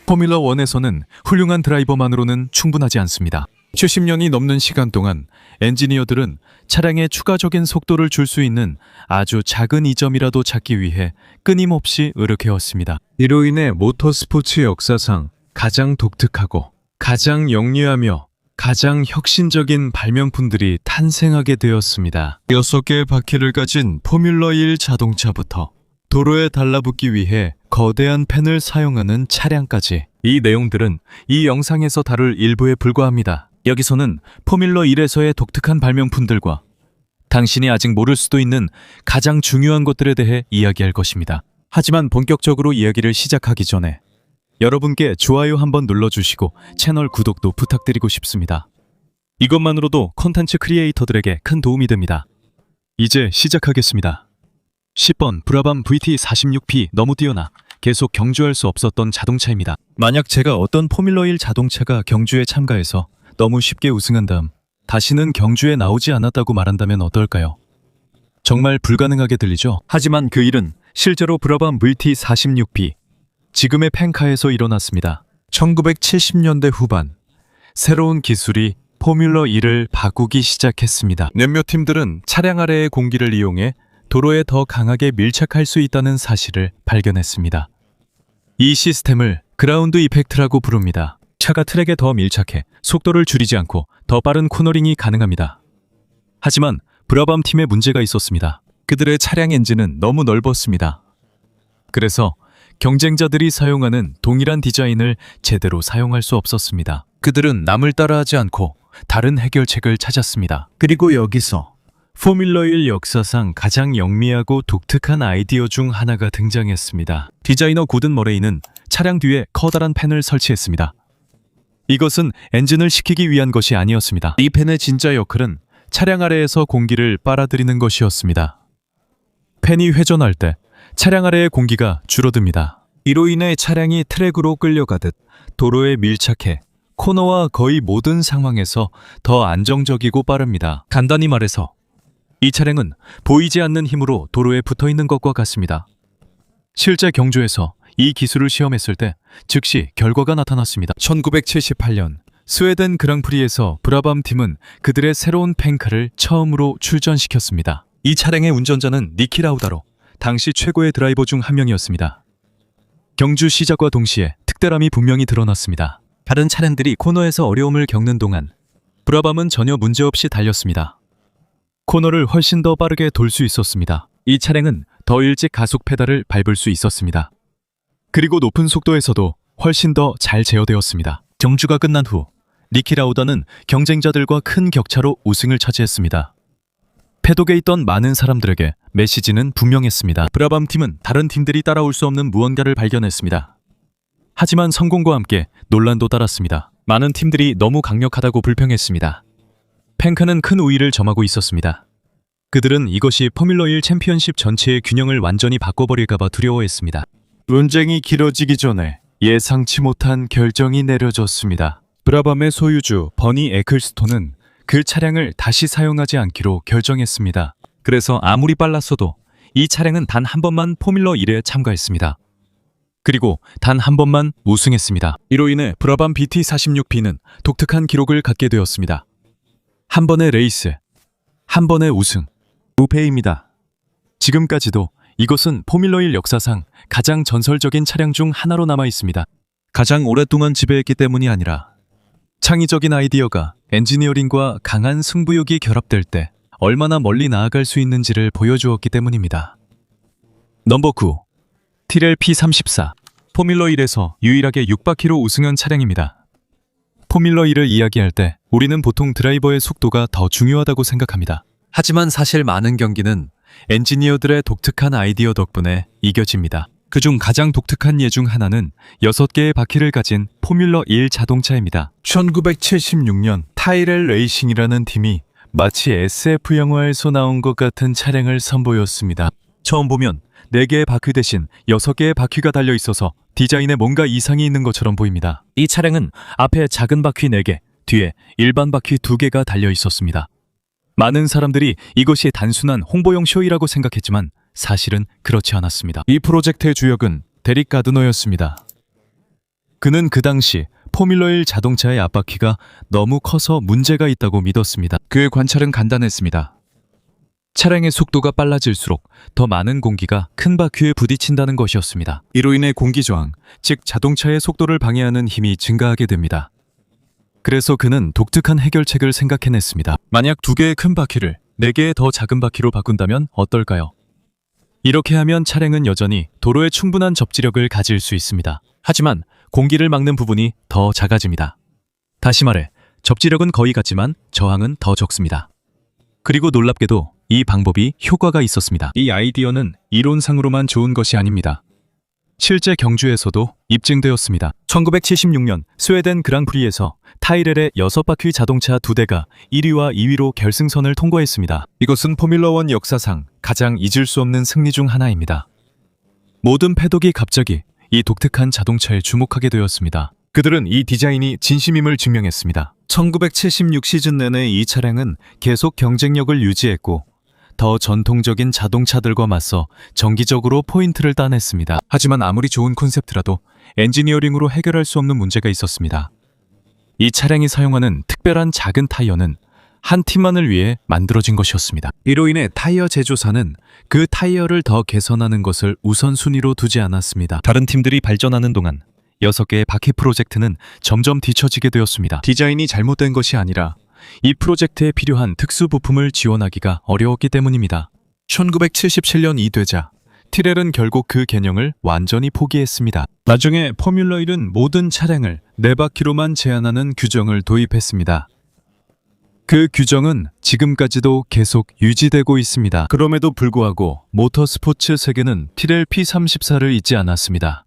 포뮬러 1에서는 훌륭한 드라이버만으로는 충분하지 않습니다. 70년이 넘는 시간 동안 엔지니어들은 차량에 추가적인 속도를 줄 수 있는 아주 작은 이점이라도 찾기 위해 끊임없이 노력해왔습니다. 이로 인해 모터스포츠 역사상 가장 독특하고 가장 영리하며 가장 혁신적인 발명품들이 탄생하게 되었습니다. 6개의 바퀴를 가진 포뮬러 1 자동차부터 도로에 달라붙기 위해 거대한 펜을 사용하는 차량까지, 이 내용들은 이 영상에서 다룰 일부에 불과합니다. 여기서는 포뮬러 1에서의 독특한 발명품들과 당신이 아직 모를 수도 있는 가장 중요한 것들에 대해 이야기할 것입니다. 하지만 본격적으로 이야기를 시작하기 전에 여러분께 좋아요 한번 눌러주시고 채널 구독도 부탁드리고 싶습니다. 이것만으로도 콘텐츠 크리에이터들에게 큰 도움이 됩니다. 이제 시작하겠습니다. 10번 브라밤 VT46P, 너무 뛰어나 계속 경주할 수 없었던 자동차입니다. 만약 제가 어떤 포뮬러 1 자동차가 경주에 참가해서 너무 쉽게 우승한 다음 다시는 경주에 나오지 않았다고 말한다면 어떨까요? 정말 불가능하게 들리죠? 하지만 그 일은 실제로 브라밤 VT46P, 지금의 펜카에서 일어났습니다. 1970년대 후반, 새로운 기술이 포뮬러 1을 바꾸기 시작했습니다. 몇몇 팀들은 차량 아래의 공기를 이용해 도로에 더 강하게 밀착할 수 있다는 사실을 발견했습니다. 이 시스템을 그라운드 이펙트라고 부릅니다. 차가 트랙에 더 밀착해 속도를 줄이지 않고 더 빠른 코너링이 가능합니다. 하지만 브라밤 팀에 문제가 있었습니다. 그들의 차량 엔진은 너무 넓었습니다. 그래서 경쟁자들이 사용하는 동일한 디자인을 제대로 사용할 수 없었습니다. 그들은 남을 따라하지 않고 다른 해결책을 찾았습니다. 그리고 여기서 포뮬러 1 역사상 가장 영리하고 독특한 아이디어 중 하나가 등장했습니다. 디자이너 고든 머레이는 차량 뒤에 커다란 펜을 설치했습니다. 이것은 엔진을 식히기 위한 것이 아니었습니다. 이 펜의 진짜 역할은 차량 아래에서 공기를 빨아들이는 것이었습니다. 펜이 회전할 때 차량 아래의 공기가 줄어듭니다. 이로 인해 차량이 트랙으로 끌려가듯 도로에 밀착해 코너와 거의 모든 상황에서 더 안정적이고 빠릅니다. 간단히 말해서 이 차량은 보이지 않는 힘으로 도로에 붙어있는 것과 같습니다. 실제 경주에서 이 기술을 시험했을 때 즉시 결과가 나타났습니다. 1978년 스웨덴 그랑프리에서 브라밤 팀은 그들의 새로운 펜카를 처음으로 출전시켰습니다. 이 차량의 운전자는 니키 라우다로 당시 최고의 드라이버 중 한 명이었습니다. 경주 시작과 동시에 특별함이 분명히 드러났습니다. 다른 차량들이 코너에서 어려움을 겪는 동안 브라밤은 전혀 문제없이 달렸습니다. 코너를 훨씬 더 빠르게 돌 수 있었습니다. 이 차량은 더 일찍 가속 페달을 밟을 수 있었습니다. 그리고 높은 속도에서도 훨씬 더 잘 제어되었습니다. 경주가 끝난 후 니키 라우다는 경쟁자들과 큰 격차로 우승을 차지했습니다. 패독에 있던 많은 사람들에게 메시지는 분명했습니다. 브라밤 팀은 다른 팀들이 따라올 수 없는 무언가를 발견했습니다. 하지만 성공과 함께 논란도 따랐습니다. 많은 팀들이 너무 강력하다고 불평했습니다. 펜카는 큰 우위를 점하고 있었습니다. 그들은 이것이 포뮬러 1 챔피언십 전체의 균형을 완전히 바꿔버릴까봐 두려워했습니다. 논쟁이 길어지기 전에 예상치 못한 결정이 내려졌습니다. 브라밤의 소유주 버니 에클스톤은 그 차량을 다시 사용하지 않기로 결정했습니다. 그래서 아무리 빨랐어도 이 차량은 단 한 번만 포뮬러 1에 참가했습니다. 그리고 단 한 번만 우승했습니다. 이로 인해 브라밤 BT46B는 독특한 기록을 갖게 되었습니다. 한 번의 레이스, 한 번의 우승, 무패입니다. 지금까지도 이것은 포뮬러 1 역사상 가장 전설적인 차량 중 하나로 남아 있습니다. 가장 오랫동안 지배했기 때문이 아니라 창의적인 아이디어가 엔지니어링과 강한 승부욕이 결합될 때 얼마나 멀리 나아갈 수 있는지를 보여주었기 때문입니다. 넘버 9. 티렐 P34. 포뮬러 1에서 유일하게 6바퀴로 우승한 차량입니다. 포뮬러 1을 이야기할 때 우리는 보통 드라이버의 속도가 더 중요하다고 생각합니다. 하지만 사실 많은 경기는 엔지니어들의 독특한 아이디어 덕분에 이겨집니다. 그중 가장 독특한 예 중 하나는 6개의 바퀴를 가진 포뮬러 1 자동차입니다. 1976년 타이렐 레이싱이라는 팀이 마치 SF 영화에서 나온 것 같은 차량을 선보였습니다. 처음 보면 4개의 바퀴 대신 6개의 바퀴가 달려 있어서 디자인에 뭔가 이상이 있는 것처럼 보입니다. 이 차량은 앞에 작은 바퀴 4개, 뒤에 일반 바퀴 2개가 달려 있었습니다. 많은 사람들이 이것이 단순한 홍보용 쇼이라고 생각했지만 사실은 그렇지 않았습니다. 이 프로젝트의 주역은 데릭 가드너였습니다. 그는 그 당시 포뮬러 1 자동차의 앞바퀴가 너무 커서 문제가 있다고 믿었습니다. 그의 관찰은 간단했습니다. 차량의 속도가 빨라질수록 더 많은 공기가 큰 바퀴에 부딪힌다는 것이었습니다. 이로 인해 공기 저항, 즉 자동차의 속도를 방해하는 힘이 증가하게 됩니다. 그래서 그는 독특한 해결책을 생각해냈습니다. 만약 2개의 큰 바퀴를 4개의 더 작은 바퀴로 바꾼다면 어떨까요? 이렇게 하면 차량은 여전히 도로에 충분한 접지력을 가질 수 있습니다. 하지만 공기를 막는 부분이 더 작아집니다. 다시 말해, 접지력은 거의 같지만 저항은 더 적습니다. 그리고 놀랍게도 이 방법이 효과가 있었습니다. 이 아이디어는 이론상으로만 좋은 것이 아닙니다. 실제 경주에서도 입증되었습니다. 1976년 스웨덴 그랑프리에서 타이렐의 6바퀴 자동차 2대가 1위와 2위로 결승선을 통과했습니다. 이것은 포뮬러1 역사상 가장 잊을 수 없는 승리 중 하나입니다. 모든 패독이 갑자기 이 독특한 자동차에 주목하게 되었습니다. 그들은 이 디자인이 진심임을 증명했습니다. 1976 시즌 내내 이 차량은 계속 경쟁력을 유지했고 더 전통적인 자동차들과 맞서 정기적으로 포인트를 따냈습니다. 하지만 아무리 좋은 콘셉트라도 엔지니어링으로 해결할 수 없는 문제가 있었습니다. 이 차량이 사용하는 특별한 작은 타이어는 한 팀만을 위해 만들어진 것이었습니다. 이로 인해 타이어 제조사는 그 타이어를 더 개선하는 것을 우선순위로 두지 않았습니다. 다른 팀들이 발전하는 동안 6개의 바퀴 프로젝트는 점점 뒤처지게 되었습니다. 디자인이 잘못된 것이 아니라 이 프로젝트에 필요한 특수 부품을 지원하기가 어려웠기 때문입니다. 1977년 이 되자 티렐은 결국 그 개념을 완전히 포기했습니다. 나중에 포뮬러 1은 모든 차량을 4바퀴로만 제한하는 규정을 도입했습니다. 그 규정은 지금까지도 계속 유지되고 있습니다. 그럼에도 불구하고 모터스포츠 세계는 티렐 P34를 잊지 않았습니다.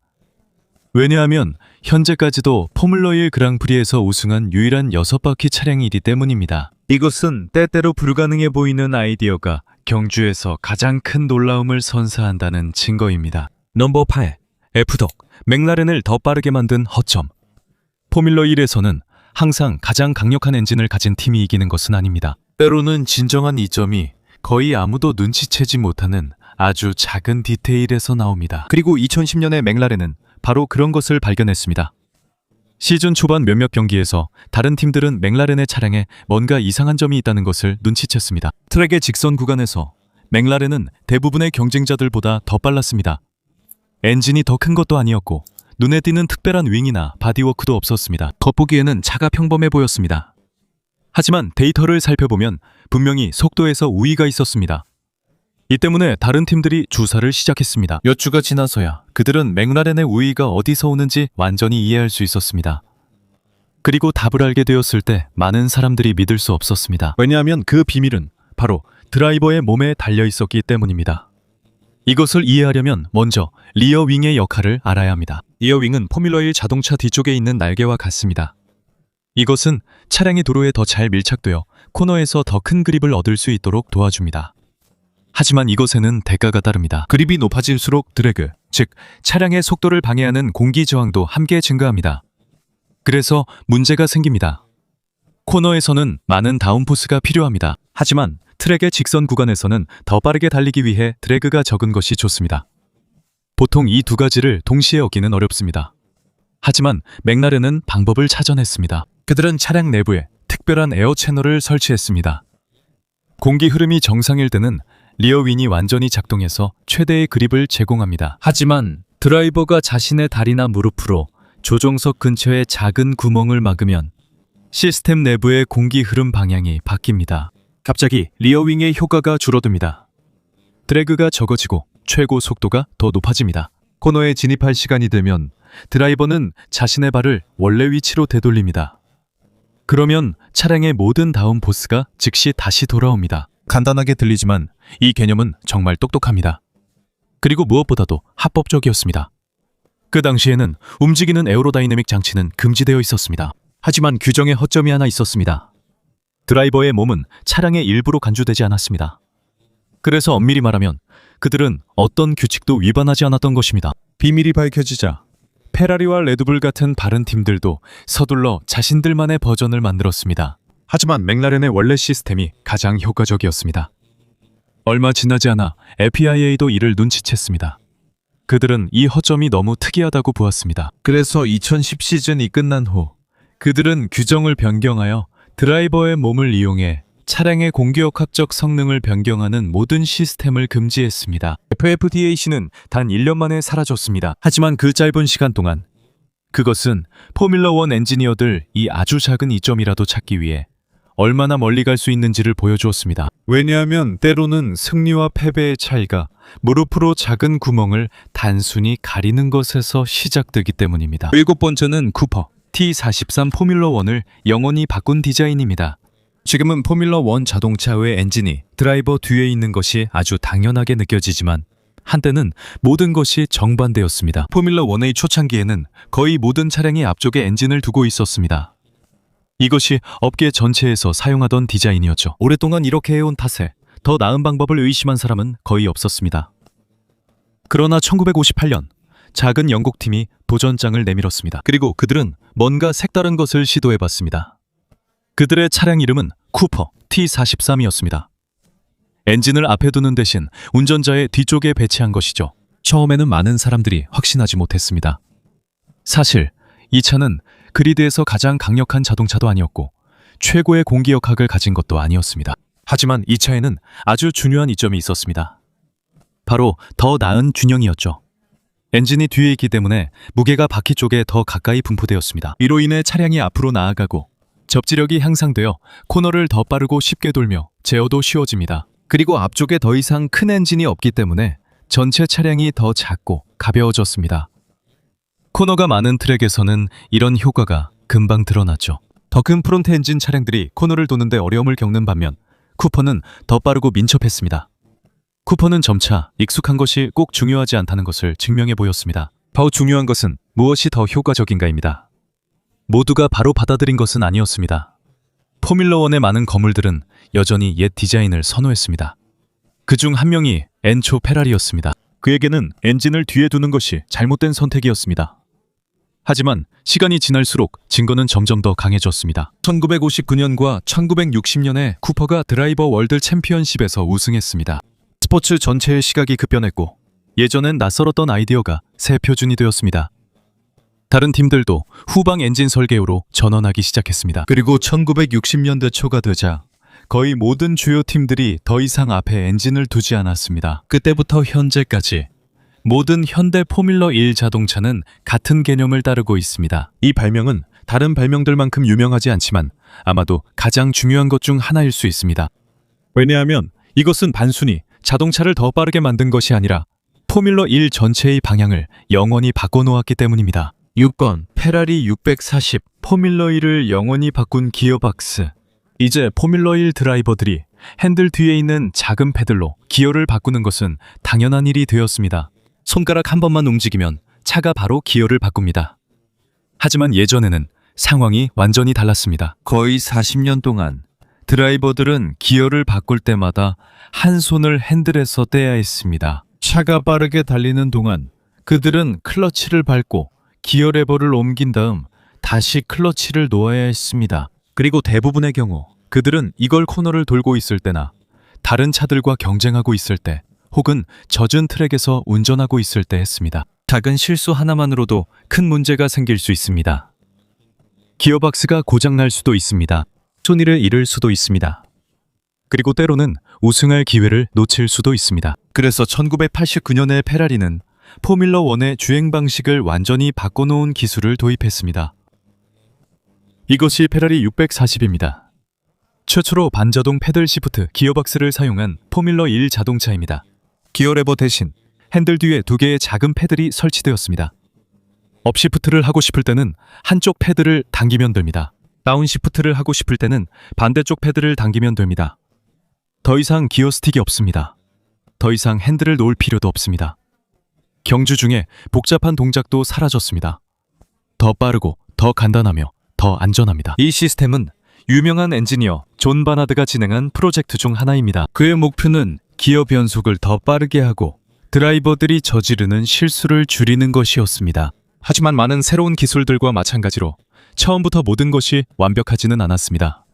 왜냐하면 현재까지도 포뮬러 1 그랑프리에서 우승한 유일한 6바퀴 차량이기 때문입니다. 이것은 때때로 불가능해 보이는 아이디어가 경주에서 가장 큰 놀라움을 선사한다는 증거입니다. 넘버 8. F독, 맥라렌을 더 빠르게 만든 허점. 포뮬러 1에서는 항상 가장 강력한 엔진을 가진 팀이 이기는 것은 아닙니다. 때로는 진정한 이점이 거의 아무도 눈치채지 못하는 아주 작은 디테일에서 나옵니다. 그리고 2010년에 맥라렌은 바로 그런 것을 발견했습니다. 시즌 초반 몇몇 경기에서 다른 팀들은 맥라렌의 차량에 뭔가 이상한 점이 있다는 것을 눈치챘습니다. 트랙의 직선 구간에서 맥라렌은 대부분의 경쟁자들보다 더 빨랐습니다. 엔진이 더 큰 것도 아니었고 눈에 띄는 특별한 윙이나 바디워크도 없었습니다. 겉보기에는 차가 평범해 보였습니다. 하지만 데이터를 살펴보면 분명히 속도에서 우위가 있었습니다. 이 때문에 다른 팀들이 주사를 시작했습니다. 몇 주가 지나서야 그들은 맥라렌의 우위가 어디서 오는지 완전히 이해할 수 있었습니다. 그리고 답을 알게 되었을 때 많은 사람들이 믿을 수 없었습니다. 왜냐하면 그 비밀은 바로 드라이버의 몸에 달려 있었기 때문입니다. 이것을 이해하려면 먼저 리어 윙의 역할을 알아야 합니다. 리어 윙은 포뮬러 1 자동차 뒤쪽에 있는 날개와 같습니다. 이것은 차량이 도로에 더 잘 밀착되어 코너에서 더 큰 그립을 얻을 수 있도록 도와줍니다. 하지만 이것에는 대가가 따릅니다. 그립이 높아질수록 드래그, 즉 차량의 속도를 방해하는 공기 저항도 함께 증가합니다. 그래서 문제가 생깁니다. 코너에서는 많은 다운포스가 필요합니다. 하지만 트랙의 직선 구간에서는 더 빠르게 달리기 위해 드래그가 적은 것이 좋습니다. 보통 이 두 가지를 동시에 얻기는 어렵습니다. 하지만 맥라렌은 방법을 찾아냈습니다. 그들은 차량 내부에 특별한 에어 채널을 설치했습니다. 공기 흐름이 정상일 때는 리어윙이 완전히 작동해서 최대의 그립을 제공합니다. 하지만 드라이버가 자신의 다리나 무릎으로 조종석 근처에 작은 구멍을 막으면 시스템 내부의 공기 흐름 방향이 바뀝니다. 갑자기 리어윙의 효과가 줄어듭니다. 드래그가 적어지고 최고 속도가 더 높아집니다. 코너에 진입할 시간이 되면 드라이버는 자신의 발을 원래 위치로 되돌립니다. 그러면 차량의 모든 다운포스가 즉시 다시 돌아옵니다. 간단하게 들리지만 이 개념은 정말 똑똑합니다. 그리고 무엇보다도 합법적이었습니다. 그 당시에는 움직이는 에어로다이내믹 장치는 금지되어 있었습니다. 하지만 규정에 허점이 하나 있었습니다. 드라이버의 몸은 차량의 일부로 간주되지 않았습니다. 그래서 엄밀히 말하면 그들은 어떤 규칙도 위반하지 않았던 것입니다. 비밀이 밝혀지자 페라리와 레드불 같은 다른 팀들도 서둘러 자신들만의 버전을 만들었습니다. 하지만 맥라렌의 원래 시스템이 가장 효과적이었습니다. 얼마 지나지 않아 FIA도 이를 눈치챘습니다. 그들은 이 허점이 너무 특이하다고 보았습니다. 그래서 2010 시즌이 끝난 후 그들은 규정을 변경하여 드라이버의 몸을 이용해 차량의 공기역학적 성능을 변경하는 모든 시스템을 금지했습니다. FFDAC는 단 1년 만에 사라졌습니다. 하지만 그 짧은 시간 동안 그것은 포뮬러1 엔지니어들 이 아주 작은 이점이라도 찾기 위해 얼마나 멀리 갈 수 있는지를 보여주었습니다. 왜냐하면 때로는 승리와 패배의 차이가 무릎으로 작은 구멍을 단순히 가리는 것에서 시작되기 때문입니다. 7번째는 쿠퍼 T43 포뮬러1을 영원히 바꾼 디자인입니다. 지금은 포뮬러1 자동차의 엔진이 드라이버 뒤에 있는 것이 아주 당연하게 느껴지지만 한때는 모든 것이 정반대였습니다. 포뮬러1의 초창기에는 거의 모든 차량이 앞쪽에 엔진을 두고 있었습니다. 이것이 업계 전체에서 사용하던 디자인이었죠. 오랫동안 이렇게 해온 탓에 더 나은 방법을 의심한 사람은 거의 없었습니다. 그러나 1958년 작은 영국팀이 도전장을 내밀었습니다. 그리고 그들은 뭔가 색다른 것을 시도해봤습니다. 그들의 차량 이름은 쿠퍼 T43이었습니다. 엔진을 앞에 두는 대신 운전자의 뒤쪽에 배치한 것이죠. 처음에는 많은 사람들이 확신하지 못했습니다. 사실 이 차는 그리드에서 가장 강력한 자동차도 아니었고 최고의 공기역학을 가진 것도 아니었습니다. 하지만 이 차에는 아주 중요한 이점이 있었습니다. 바로 더 나은 균형이었죠. 엔진이 뒤에 있기 때문에 무게가 바퀴 쪽에 더 가까이 분포되었습니다. 이로 인해 차량이 앞으로 나아가고 접지력이 향상되어 코너를 더 빠르고 쉽게 돌며 제어도 쉬워집니다. 그리고 앞쪽에 더 이상 큰 엔진이 없기 때문에 전체 차량이 더 작고 가벼워졌습니다. 코너가 많은 트랙에서는 이런 효과가 금방 드러났죠. 더 큰 프론트 엔진 차량들이 코너를 도는데 어려움을 겪는 반면 쿠퍼는 더 빠르고 민첩했습니다. 쿠퍼는 점차 익숙한 것이 꼭 중요하지 않다는 것을 증명해 보였습니다. 더 중요한 것은 무엇이 더 효과적인가입니다. 모두가 바로 받아들인 것은 아니었습니다. 포뮬러1의 많은 거물들은 여전히 옛 디자인을 선호했습니다. 그중 한 명이 엔초 페라리였습니다. 그에게는 엔진을 뒤에 두는 것이 잘못된 선택이었습니다. 하지만 시간이 지날수록 증거는 점점 더 강해졌습니다. 1959년과 1960년에 쿠퍼가 드라이버 월드 챔피언십에서 우승했습니다. 스포츠 전체의 시각이 급변했고 예전엔 낯설었던 아이디어가 새 표준이 되었습니다. 다른 팀들도 후방 엔진 설계로 전환하기 시작했습니다. 그리고 1960년대 초가 되자 거의 모든 주요 팀들이 더 이상 앞에 엔진을 두지 않았습니다. 그때부터 현재까지 모든 현대 포뮬러 1 자동차는 같은 개념을 따르고 있습니다. 이 발명은 다른 발명들만큼 유명하지 않지만 아마도 가장 중요한 것 중 하나일 수 있습니다. 왜냐하면 이것은 단순히 자동차를 더 빠르게 만든 것이 아니라 포뮬러 1 전체의 방향을 영원히 바꿔놓았기 때문입니다. 6번 페라리 640 포뮬러 1을 영원히 바꾼 기어박스. 이제 포뮬러 1 드라이버들이 핸들 뒤에 있는 작은 패들로 기어를 바꾸는 것은 당연한 일이 되었습니다. 손가락 한 번만 움직이면 차가 바로 기어를 바꿉니다. 하지만 예전에는 상황이 완전히 달랐습니다. 거의 40년 동안 드라이버들은 기어를 바꿀 때마다 한 손을 핸들에서 떼야 했습니다. 차가 빠르게 달리는 동안 그들은 클러치를 밟고 기어 레버를 옮긴 다음 다시 클러치를 놓아야 했습니다. 그리고 대부분의 경우 그들은 이걸 코너를 돌고 있을 때나 다른 차들과 경쟁하고 있을 때 혹은 젖은 트랙에서 운전하고 있을 때 했습니다. 작은 실수 하나만으로도 큰 문제가 생길 수 있습니다. 기어박스가 고장날 수도 있습니다. 손이를 잃을 수도 있습니다. 그리고 때로는 우승할 기회를 놓칠 수도 있습니다. 그래서 1989년에 페라리는 포뮬러 1의 주행 방식을 완전히 바꿔놓은 기술을 도입했습니다. 이것이 페라리 640입니다. 최초로 반자동 패들 시프트 기어박스를 사용한 포뮬러 1 자동차입니다. 기어 레버 대신 핸들 뒤에 두 개의 작은 패들이 설치되었습니다. 업시프트를 하고 싶을 때는 한쪽 패드를 당기면 됩니다. 다운시프트를 하고 싶을 때는 반대쪽 패드를 당기면 됩니다. 더 이상 기어 스틱이 없습니다. 더 이상 핸들을 놓을 필요도 없습니다. 경주 중에 복잡한 동작도 사라졌습니다. 더 빠르고 더 간단하며 더 안전합니다. 이 시스템은 유명한 엔지니어 존 바나드가 진행한 프로젝트 중 하나입니다. 그의 목표는 기어 변속을 더 빠르게 하고 드라이버들이 저지르는 실수를 줄이는 것이었습니다. 하지만 많은 새로운 기술들과 마찬가지로 처음부터 모든 것이 완벽하지는 않았습니다.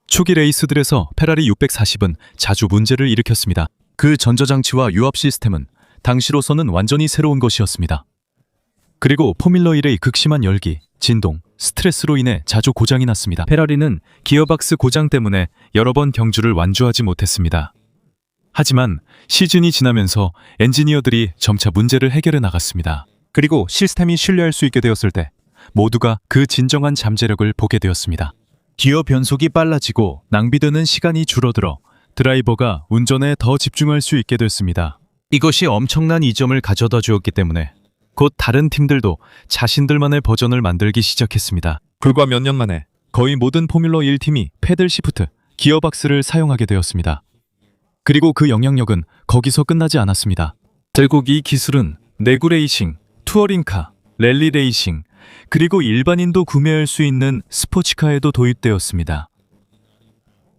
초기 레이스들에서 페라리 640은 자주 문제를 일으켰습니다. 그 전자장치와 유압 시스템은 당시로서는 완전히 새로운 것이었습니다. 그리고 포뮬러 1의 극심한 열기, 진동, 스트레스로 인해 자주 고장이 났습니다. 페라리는 기어박스 고장 때문에 여러 번 경주를 완주하지 못했습니다. 하지만 시즌이 지나면서 엔지니어들이 점차 문제를 해결해 나갔습니다. 그리고 시스템이 신뢰할 수 있게 되었을 때 모두가 그 진정한 잠재력을 보게 되었습니다. 기어 변속이 빨라지고 낭비되는 시간이 줄어들어 드라이버가 운전에 더 집중할 수 있게 됐습니다. 이것이 엄청난 이점을 가져다 주었기 때문에 곧 다른 팀들도 자신들만의 버전을 만들기 시작했습니다. 불과 몇 년 만에 거의 모든 포뮬러 1팀이 패들 시프트, 기어박스를 사용하게 되었습니다. 그리고 그 영향력은 거기서 끝나지 않았습니다. 결국 이 기술은 내구 레이싱, 투어링카, 랠리 레이싱, 그리고 일반인도 구매할 수 있는 스포츠카에도 도입되었습니다.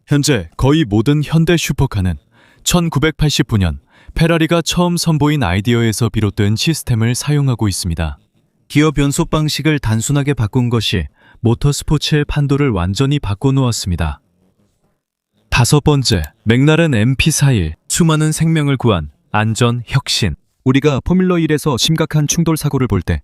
현재 거의 모든 현대 슈퍼카는 1989년 페라리가 처음 선보인 아이디어에서 비롯된 시스템을 사용하고 있습니다. 기어 변속 방식을 단순하게 바꾼 것이 모터스포츠의 판도를 완전히 바꿔놓았습니다. 다섯 번째, 맥라렌 MP41, 수많은 생명을 구한 안전 혁신. 우리가 포뮬러 1에서 심각한 충돌 사고를 볼 때,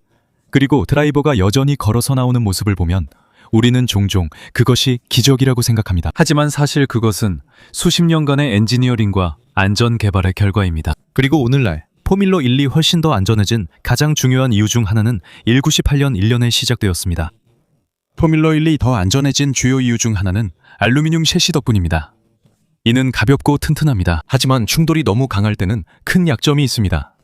그리고 드라이버가 여전히 걸어서 나오는 모습을 보면 우리는 종종 그것이 기적이라고 생각합니다. 하지만 사실 그것은 수십 년간의 엔지니어링과 안전 개발의 결과입니다. 그리고 오늘날 포뮬러 1이 훨씬 더 안전해진 가장 중요한 이유 중 하나는 1998년 1년에 시작되었습니다. 포뮬러 1이 더 안전해진 주요 이유 중 하나는 알루미늄 셰시 덕분입니다. 이는 가볍고 튼튼합니다. 하지만 충돌이 너무 강할 때는 큰 약점이 있습니다.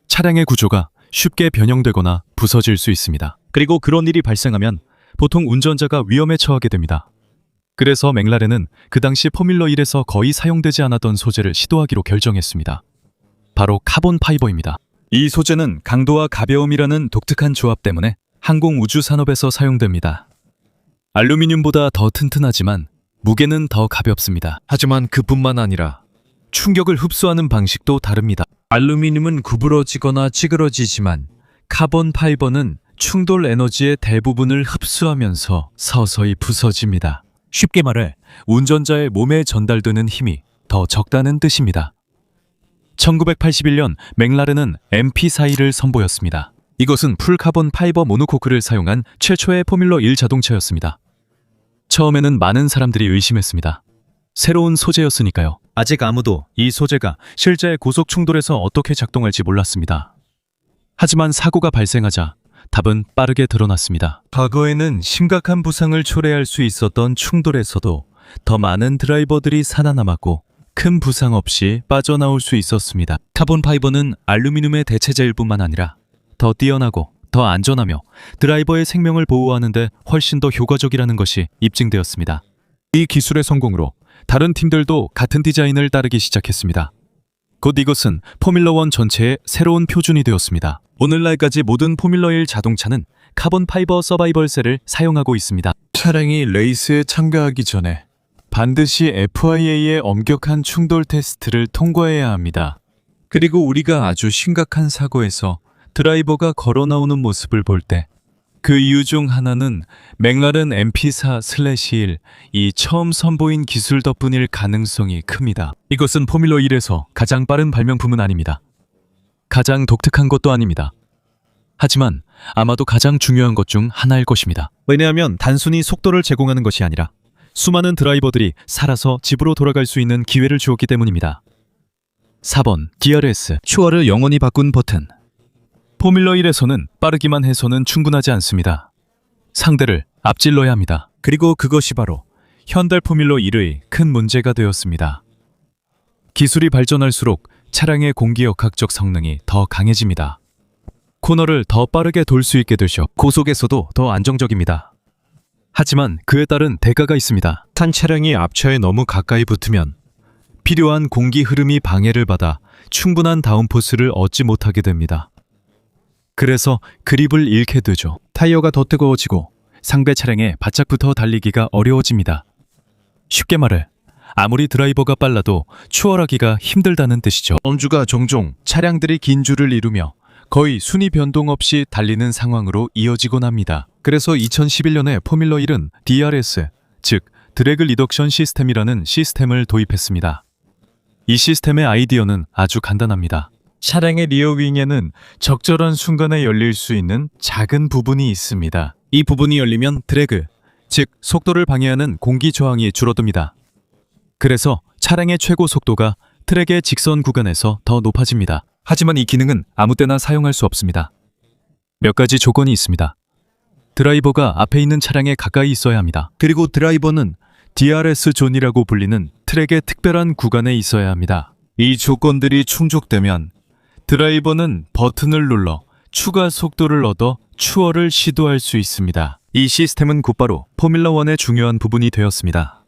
차량의 구조가 쉽게 변형되거나 부서질 수 있습니다. 그리고 그런 일이 발생하면 보통 운전자가 위험에 처하게 됩니다. 그래서 맥라렌은 그 당시 포뮬러 1에서 거의 사용되지 않았던 소재를 시도하기로 결정했습니다. 바로 카본 파이버입니다. 이 소재는 강도와 가벼움이라는 독특한 조합 때문에 항공 우주 산업에서 사용됩니다. 알루미늄보다 더 튼튼하지만 무게는 더 가볍습니다. 하지만 그뿐만 아니라 충격을 흡수하는 방식도 다릅니다. 알루미늄은 구부러지거나 찌그러지지만 카본 파이버는 충돌 에너지의 대부분을 흡수하면서 서서히 부서집니다. 쉽게 말해 운전자의 몸에 전달되는 힘이 더 적다는 뜻입니다. 1981년 맥라렌은 MP41을 선보였습니다. 이것은 풀카본 파이버 모노코크를 사용한 최초의 포뮬러 1 자동차였습니다. 처음에는 많은 사람들이 의심했습니다. 새로운 소재였으니까요. 아직 아무도 이 소재가 실제 고속 충돌에서 어떻게 작동할지 몰랐습니다. 하지만 사고가 발생하자 답은 빠르게 드러났습니다. 과거에는 심각한 부상을 초래할 수 있었던 충돌에서도 더 많은 드라이버들이 살아남았고 큰 부상 없이 빠져나올 수 있었습니다. 카본 파이버는 알루미늄의 대체제일 뿐만 아니라 더 뛰어나고 더 안전하며 드라이버의 생명을 보호하는 데 훨씬 더 효과적이라는 것이 입증되었습니다. 이 기술의 성공으로 다른 팀들도 같은 디자인을 따르기 시작했습니다. 곧 이것은 포뮬러 1 전체의 새로운 표준이 되었습니다. 오늘날까지 모든 포뮬러 1 자동차는 카본 파이버 서바이벌 셀을 사용하고 있습니다. 차량이 레이스에 참가하기 전에 반드시 FIA의 엄격한 충돌 테스트를 통과해야 합니다. 그리고 우리가 아주 심각한 사고에서 드라이버가 걸어 나오는 모습을 볼 때 그 이유 중 하나는 맥라렌 MP4/1, 이 처음 선보인 기술 덕분일 가능성이 큽니다. 이것은 포뮬러 1에서 가장 빠른 발명품은 아닙니다. 가장 독특한 것도 아닙니다. 하지만 아마도 가장 중요한 것 중 하나일 것입니다. 왜냐하면 단순히 속도를 제공하는 것이 아니라 수많은 드라이버들이 살아서 집으로 돌아갈 수 있는 기회를 주었기 때문입니다. 4번, DRS, 추월을 영원히 바꾼 버튼. 포뮬러 1에서는 빠르기만 해서는 충분하지 않습니다. 상대를 앞질러야 합니다. 그리고 그것이 바로 현대 포뮬러 1의 큰 문제가 되었습니다. 기술이 발전할수록 차량의 공기역학적 성능이 더 강해집니다. 코너를 더 빠르게 돌 수 있게 되죠. 고속에서도 더 안정적입니다. 하지만 그에 따른 대가가 있습니다. 탄 차량이 앞차에 너무 가까이 붙으면 필요한 공기 흐름이 방해를 받아 충분한 다운포스를 얻지 못하게 됩니다. 그래서 그립을 잃게 되죠. 타이어가 더 뜨거워지고 상대 차량에 바짝 붙어 달리기가 어려워집니다. 쉽게 말해 아무리 드라이버가 빨라도 추월하기가 힘들다는 뜻이죠. 원주가 종종 차량들이 긴 줄을 이루며 거의 순위 변동 없이 달리는 상황으로 이어지곤 합니다. 그래서 2011년에 포뮬러 1은 DRS, 즉 드래그 리덕션 시스템이라는 시스템을 도입했습니다. 이 시스템의 아이디어는 아주 간단합니다. 차량의 리어 윙에는 적절한 순간에 열릴 수 있는 작은 부분이 있습니다. 이 부분이 열리면 드래그, 즉 속도를 방해하는 공기 저항이 줄어듭니다. 그래서 차량의 최고 속도가 트랙의 직선 구간에서 더 높아집니다. 하지만 이 기능은 아무 때나 사용할 수 없습니다. 몇 가지 조건이 있습니다. 드라이버가 앞에 있는 차량에 가까이 있어야 합니다. 그리고 드라이버는 DRS 존이라고 불리는 트랙의 특별한 구간에 있어야 합니다. 이 조건들이 충족되면 드라이버는 버튼을 눌러 추가 속도를 얻어 추월을 시도할 수 있습니다. 이 시스템은 곧바로 포뮬러1의 중요한 부분이 되었습니다.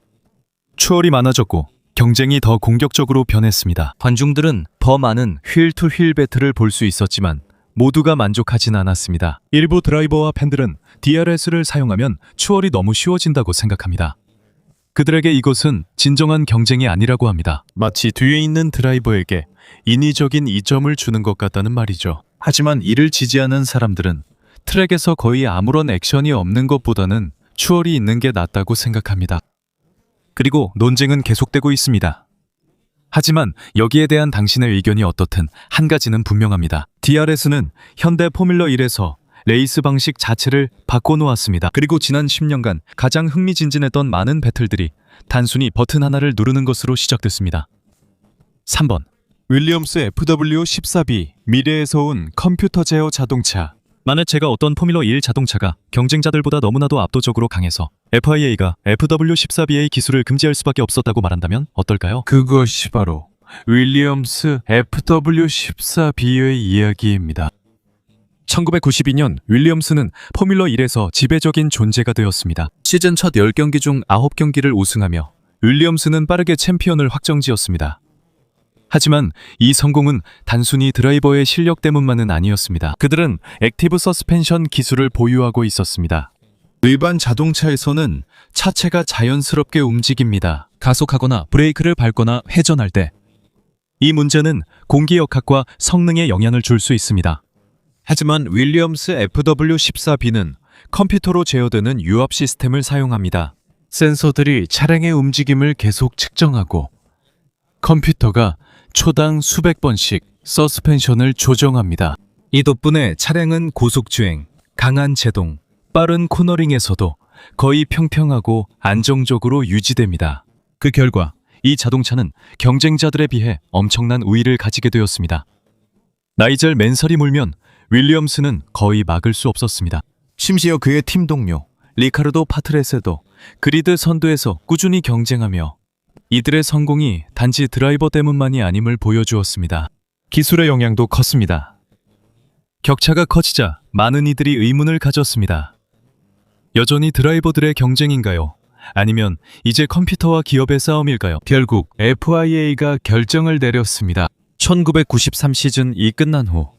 추월이 많아졌고 경쟁이 더 공격적으로 변했습니다. 관중들은 더 많은 휠-투-휠 배틀을 볼 수 있었지만 모두가 만족하진 않았습니다. 일부 드라이버와 팬들은 DRS를 사용하면 추월이 너무 쉬워진다고 생각합니다. 그들에게 이것은 진정한 경쟁이 아니라고 합니다. 마치 뒤에 있는 드라이버에게 인위적인 이점을 주는 것 같다는 말이죠. 하지만 이를 지지하는 사람들은 트랙에서 거의 아무런 액션이 없는 것보다는 추월이 있는 게 낫다고 생각합니다. 그리고 논쟁은 계속되고 있습니다. 하지만 여기에 대한 당신의 의견이 어떻든 한 가지는 분명합니다. DRS는 현대 포뮬러1에서 레이스 방식 자체를 바꿔놓았습니다. 그리고 지난 10년간 가장 흥미진진했던 많은 배틀들이 단순히 버튼 하나를 누르는 것으로 시작됐습니다. 3번. 윌리엄스 FW14B, 미래에서 온 컴퓨터 제어 자동차. 만약 제가 어떤 포뮬러1 자동차가 경쟁자들보다 너무나도 압도적으로 강해서 FIA가 FW14B의 기술을 금지할 수밖에 없었다고 말한다면 어떨까요? 그것이 바로 윌리엄스 FW14B의 이야기입니다. 1992년 윌리엄스는 포뮬러1에서 지배적인 존재가 되었습니다. 시즌 첫 10경기 중 9경기를 우승하며 윌리엄스는 빠르게 챔피언을 확정지었습니다. 하지만 이 성공은 단순히 드라이버의 실력 때문만은 아니었습니다. 그들은 액티브 서스펜션 기술을 보유하고 있었습니다. 일반 자동차에서는 차체가 자연스럽게 움직입니다. 가속하거나 브레이크를 밟거나 회전할 때. 이 문제는 공기역학과 성능에 영향을 줄 수 있습니다. 하지만 윌리엄스 FW14B는 컴퓨터로 제어되는 유압 시스템을 사용합니다. 센서들이 차량의 움직임을 계속 측정하고 컴퓨터가 초당 수백 번씩 서스펜션을 조정합니다. 이 덕분에 차량은 고속주행, 강한 제동, 빠른 코너링에서도 거의 평평하고 안정적으로 유지됩니다. 그 결과 이 자동차는 경쟁자들에 비해 엄청난 우위를 가지게 되었습니다. 나이젤 맨설이 물면 윌리엄스는 거의 막을 수 없었습니다. 심지어 그의 팀 동료 리카르도 파트레세도 그리드 선두에서 꾸준히 경쟁하며 이들의 성공이 단지 드라이버 때문만이 아님을 보여주었습니다. 기술의 영향도 컸습니다. 격차가 커지자 많은 이들이 의문을 가졌습니다. 여전히 드라이버들의 경쟁인가요? 아니면 이제 컴퓨터와 기업의 싸움일까요? 결국 FIA가 결정을 내렸습니다. 1993 시즌이 끝난 후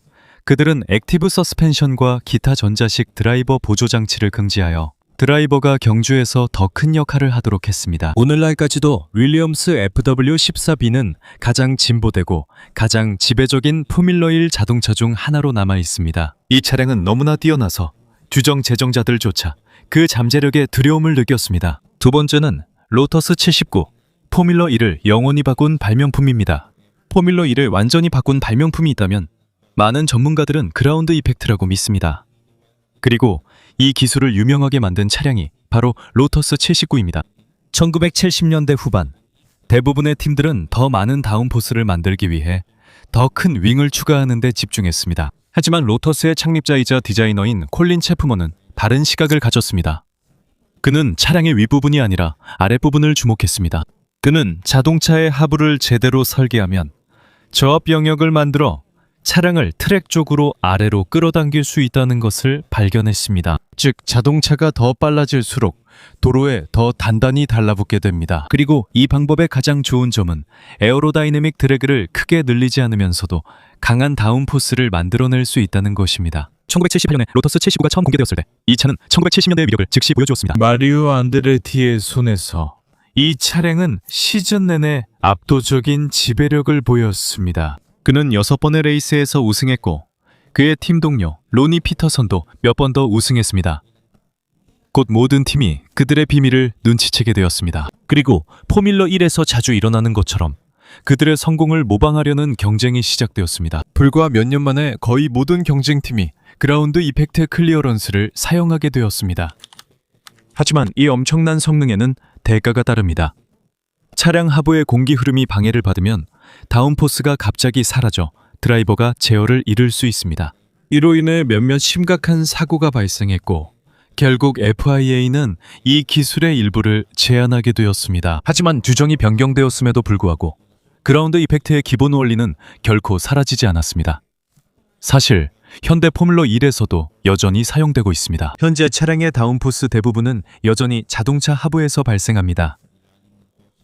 그들은 액티브 서스펜션과 기타 전자식 드라이버 보조 장치를 금지하여 드라이버가 경주에서 더 큰 역할을 하도록 했습니다. 오늘날까지도 윌리엄스 FW14B는 가장 진보되고 가장 지배적인 포뮬러1 자동차 중 하나로 남아 있습니다. 이 차량은 너무나 뛰어나서 규정 제정자들조차 그 잠재력에 두려움을 느꼈습니다. 두 번째는 로터스 79, 포뮬러1을 영원히 바꾼 발명품입니다. 포뮬러1을 완전히 바꾼 발명품이 있다면 많은 전문가들은 그라운드 이펙트라고 믿습니다. 그리고 이 기술을 유명하게 만든 차량이 바로 로터스 79입니다. 1970년대 후반, 대부분의 팀들은 더 많은 다운포스를 만들기 위해 더 큰 윙을 추가하는 데 집중했습니다. 하지만 로터스의 창립자이자 디자이너인 콜린 체프먼은 다른 시각을 가졌습니다. 그는 차량의 윗부분이 아니라 아랫부분을 주목했습니다. 그는 자동차의 하부를 제대로 설계하면 저압 영역을 만들어 차량을 트랙 쪽으로 아래로 끌어당길 수 있다는 것을 발견했습니다. 즉, 자동차가 더 빨라질수록 도로에 더 단단히 달라붙게 됩니다. 그리고 이 방법의 가장 좋은 점은 에어로다이내믹 드래그를 크게 늘리지 않으면서도 강한 다운포스를 만들어낼 수 있다는 것입니다. 1978년에 로터스 79가 처음 공개되었을 때 이 차는 1970년대의 위력을 즉시 보여주었습니다. 마리오 안드레티의 손에서 이 차량은 시즌 내내 압도적인 지배력을 보였습니다. 그는 6번의 레이스에서 우승했고 그의 팀 동료 로니 피터선도 몇 번 더 우승했습니다. 곧 모든 팀이 그들의 비밀을 눈치채게 되었습니다. 그리고 포뮬러 1에서 자주 일어나는 것처럼 그들의 성공을 모방하려는 경쟁이 시작되었습니다. 불과 몇 년 만에 거의 모든 경쟁팀이 그라운드 이펙트 클리어런스를 사용하게 되었습니다. 하지만 이 엄청난 성능에는 대가가 따릅니다. 차량 하부의 공기 흐름이 방해를 받으면 다운포스가 갑자기 사라져 드라이버가 제어를 잃을 수 있습니다. 이로 인해 몇몇 심각한 사고가 발생했고 결국 FIA는 이 기술의 일부를 제한하게 되었습니다. 하지만 규정이 변경되었음에도 불구하고 그라운드 이펙트의 기본 원리는 결코 사라지지 않았습니다. 사실 현대 포뮬러 1에서도 여전히 사용되고 있습니다. 현재 차량의 다운포스 대부분은 여전히 자동차 하부에서 발생합니다.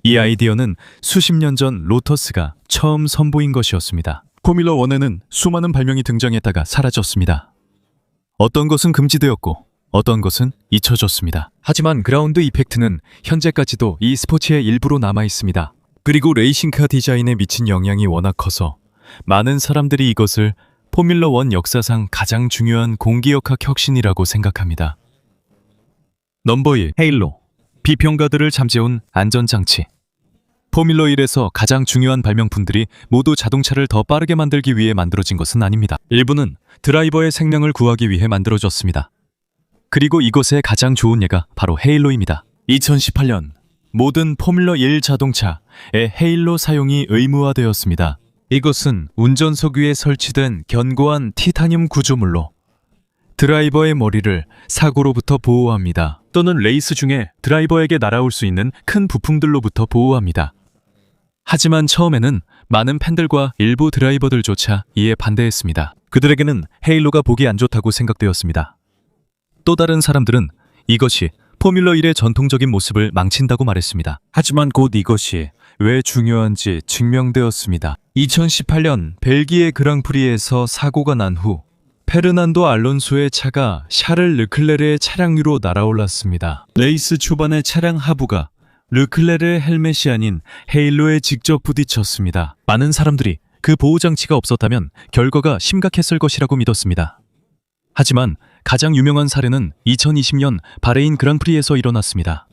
이 아이디어는 수십 년 전 로터스가 처음 선보인 것이었습니다. 포뮬러 1에는 수많은 발명이 등장했다가 사라졌습니다. 어떤 것은 금지되었고 어떤 것은 잊혀졌습니다. 하지만 그라운드 이펙트는 현재까지도 이 스포츠의 일부로 남아 있습니다. 그리고 레이싱카 디자인에 미친 영향이 워낙 커서 많은 사람들이 이것을 포뮬러 1 역사상 가장 중요한 공기역학 혁신이라고 생각합니다. 넘버 1. 헤일로. 비평가들을 잠재운 안전장치. 포뮬러 1에서 가장 중요한 발명품들이 모두 자동차를 더 빠르게 만들기 위해 만들어진 것은 아닙니다. 일부는 드라이버의 생명을 구하기 위해 만들어졌습니다. 그리고 이것의 가장 좋은 예가 바로 헤일로입니다. 2018년 모든 포뮬러 1 자동차에 헤일로 사용이 의무화되었습니다. 이것은 운전석 위에 설치된 견고한 티타늄 구조물로 드라이버의 머리를 사고로부터 보호합니다. 또는 레이스 중에 드라이버에게 날아올 수 있는 큰 부품들로부터 보호합니다. 하지만 처음에는 많은 팬들과 일부 드라이버들조차 이에 반대했습니다. 그들에게는 헤일로가 보기 안 좋다고 생각되었습니다. 또 다른 사람들은 이것이 포뮬러 1의 전통적인 모습을 망친다고 말했습니다. 하지만 곧 이것이 왜 중요한지 증명되었습니다. 2018년 벨기에 그랑프리에서 사고가 난 후 페르난도 알론소의 차가 샤를 르클레르의 차량 위로 날아올랐습니다. 레이스 초반에 차량 하부가 르클레르의 헬멧이 아닌 헤일로에 직접 부딪혔습니다. 많은 사람들이 그 보호장치가 없었다면 결과가 심각했을 것이라고 믿었습니다. 하지만 가장 유명한 사례는 2020년 바레인 그랑프리에서 일어났습니다.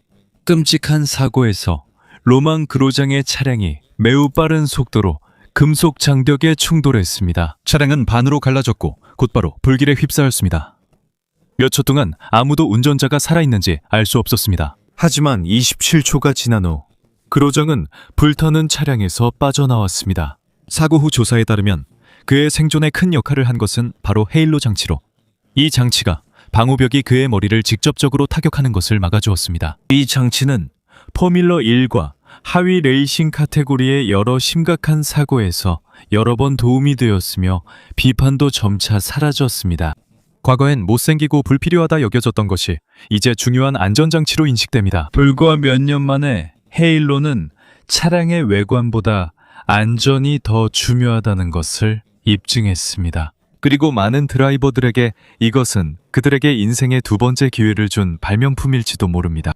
끔찍한 사고에서 로망 그로장의 차량이 매우 빠른 속도로 금속 장벽에 충돌했습니다. 차량은 반으로 갈라졌고 곧바로 불길에 휩싸였습니다. 몇 초 동안 아무도 운전자가 살아있는지 알 수 없었습니다. 하지만 27초가 지난 후 그로장은 불타는 차량에서 빠져나왔습니다. 사고 후 조사에 따르면 그의 생존에 큰 역할을 한 것은 바로 헤일로 장치로 이 장치가 방호벽이 그의 머리를 직접적으로 타격하는 것을 막아주었습니다. 이 장치는 포뮬러 1과 하위 레이싱 카테고리의 여러 심각한 사고에서 여러 번 도움이 되었으며 비판도 점차 사라졌습니다. 과거엔 못생기고 불필요하다 여겨졌던 것이 이제 중요한 안전장치로 인식됩니다. 불과 몇 년 만에 헤일로는 차량의 외관보다 안전이 더 중요하다는 것을 입증했습니다. 그리고 많은 드라이버들에게 이것은 그들에게 인생의 두 번째 기회를 준 발명품일지도 모릅니다.